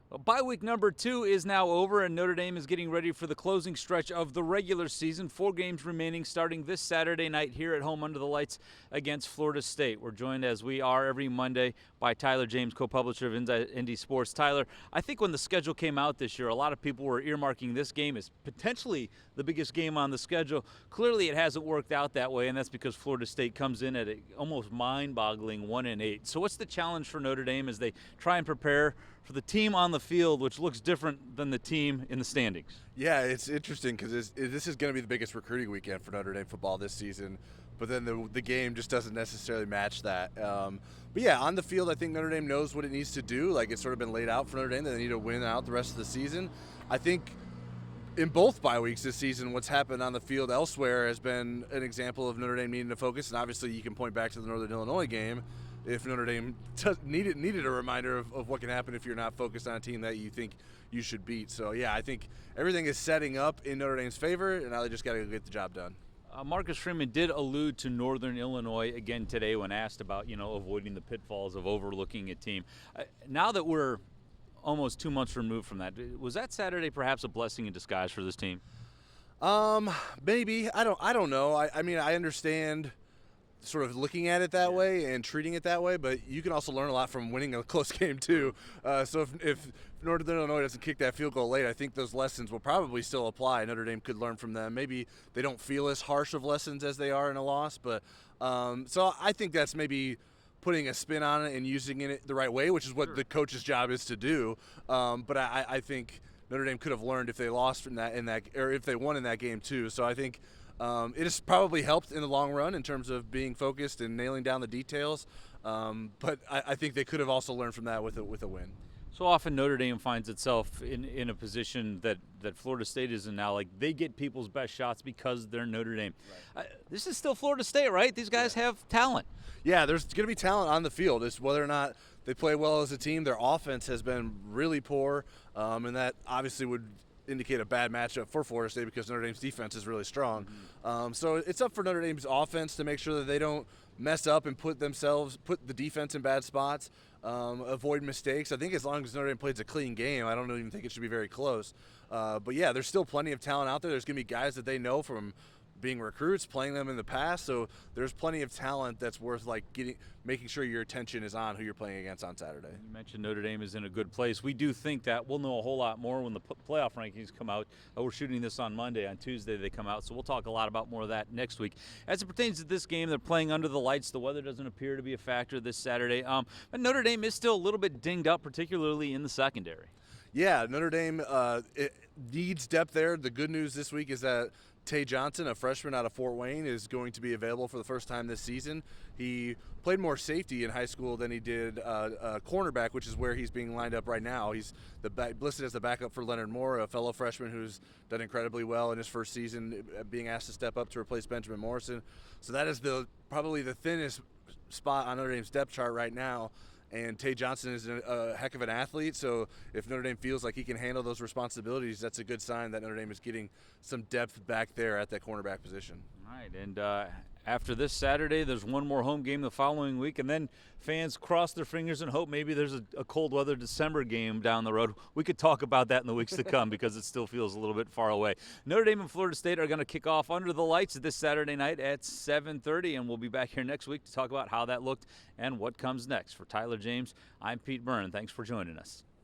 Well, bye week number 2 is now over, and Notre Dame is getting ready for the closing stretch of the regular season. 4 games remaining, starting this Saturday night here at home under the lights against Florida State. We're joined, as we are every Monday, by Tyler James, co-publisher of Indy Sports. Tyler, I think when the schedule came out this year, a lot of people were earmarking this game as potentially the biggest game on the schedule. Clearly, it hasn't worked out that way, and that's because Florida State comes in at an almost mind-boggling 1-8. So what's the challenge for Notre Dame as they try and prepare for the team on the field, which looks different than the team in the standings? Yeah, it's interesting because this is going to be the biggest recruiting weekend for Notre Dame football this season, but then the game just doesn't necessarily match that. But yeah, on the field, I think Notre Dame knows what it needs to do. Like, it's sort of been laid out for Notre Dame that they need to win out the rest of the season. I think in both bye weeks this season, what's happened on the field elsewhere has been an example of Notre Dame needing to focus, and obviously you can point back to the Northern Illinois game if Notre Dame needed a reminder of what can happen if you're not focused on a team that you think you should beat. So, yeah, I think everything is setting up in Notre Dame's favor, and now they just got to get the job done. Marcus Freeman did allude to Northern Illinois again today when asked about, avoiding the pitfalls of overlooking a team. Now that we're almost 2 months removed from that, was that Saturday perhaps a blessing in disguise for this team? Maybe. I don't know. I mean, I understand sort of looking at it that way and treating it that way, but you can also learn a lot from winning a close game too. So if Northern Illinois doesn't kick that field goal late, I think those lessons will probably still apply. Notre Dame could learn from them. Maybe they don't feel as harsh of lessons as they are in a loss, but so I think that's maybe putting a spin on it and using it the right way, which is what the coach's job is to do. But I think Notre Dame could have learned if they lost from that or if they won in that game too. So I think it has probably helped in the long run in terms of being focused and nailing down the details. But I think they could have also learned from that with a win. So often Notre Dame finds itself in a position that Florida State is in now. Like, they get people's best shots because they're Notre Dame. Right. This is still Florida State, right? These guys have talent. Yeah, there's going to be talent on the field. It's whether or not they play well as a team. Their offense has been really poor, and that obviously would indicate a bad matchup for Florida State because Notre Dame's defense is really strong. So it's up for Notre Dame's offense to make sure that they don't mess up and put the defense in bad spots, avoid mistakes. I think as long as Notre Dame plays a clean game, I don't even think it should be very close. But yeah, there's still plenty of talent out there. There's going to be guys that they know from being recruits, playing them in the past, so there's plenty of talent that's worth making sure your attention is on who you're playing against on Saturday. You mentioned Notre Dame is in a good place. We do think that we'll know a whole lot more when the playoff rankings come out. We're shooting this on Monday. On Tuesday they come out, so we'll talk a lot about more of that next week. As it pertains to this game, they're playing under the lights. The weather doesn't appear to be a factor this Saturday, but Notre Dame is still a little bit dinged up, particularly in the secondary. Yeah, Notre Dame it needs depth there. The good news this week is that Tae Johnson, a freshman out of Fort Wayne, is going to be available for the first time this season. He played more safety in high school than he did cornerback, which is where he's being lined up right now. He's listed as the backup for Leonard Moore, a fellow freshman who's done incredibly well in his first season, being asked to step up to replace Benjamin Morrison. So that is probably the thinnest spot on Notre Dame's depth chart right now. And Tae Johnson is a heck of an athlete, so if Notre Dame feels like he can handle those responsibilities, that's a good sign that Notre Dame is getting some depth back there at that cornerback position. All right, and after this Saturday, there's one more home game the following week, and then fans cross their fingers and hope maybe there's a cold weather December game down the road. We could talk about that in the weeks to come because it still feels a little bit far away. Notre Dame and Florida State are going to kick off under the lights this Saturday night at 7:30, and we'll be back here next week to talk about how that looked and what comes next. For Tyler James, I'm Pete Byrne. Thanks for joining us.